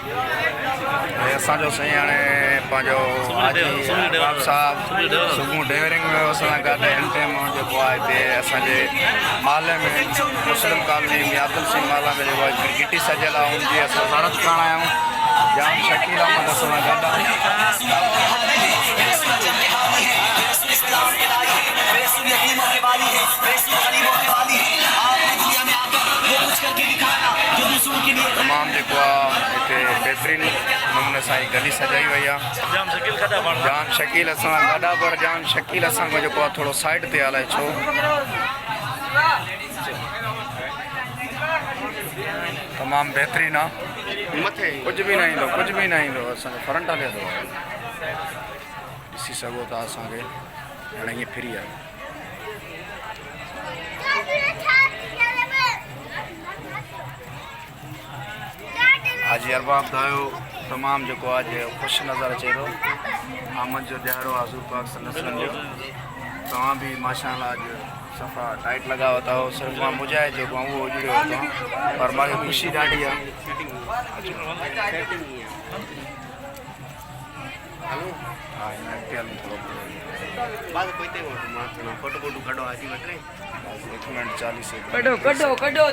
असो सही हाणे पंहिंजो हाजी बाब साहब सुबुह डेवरिंग में असां गॾु हिन टाइम जेको आहे हिते असांजे माले में मुस्लिम कॉलोनी मियादुल सिंह माला में जेको आहे गिटी सजियल आहे उनजी असां ज़ारत करण आया आहियूं। जाम शकील अहमद असां सां गॾु आहे। तमाम जेको आहे हिते बहितरीन नमूने सां गली सजाई वई आहे। जान शकील असां गॾा पर जान शकील असांखे जेको आहे थोरो साइड ते हलाए छो तमामु बहितरीन आहे। कुझु बि न ईंदो असांजो फ्रंट हले थो ॾिसी सघो था असांखे हाणे ईअं फ्री आहे। हाजी अरबाब दायो तमामु जेको आहे अॼु ख़ुशि नज़र अचे थो। आमद जो ॾियारो आहे हज़ूर पाक सल्लल्लाहु अलैहि वसल्लम जो। तव्हां बि माशाअल्लाह अॼु सफ़ा टाइट लॻा वता हो। सिर्फ़ु मां मुजाहिद जेको आहे उहो उजड़ियो वतो पर मूंखे ख़ुशी ॾाढी आहे। हा हिन अॻिते हलूं थोरो फोटो कढो 1 मिनट 40 सेकंड कढो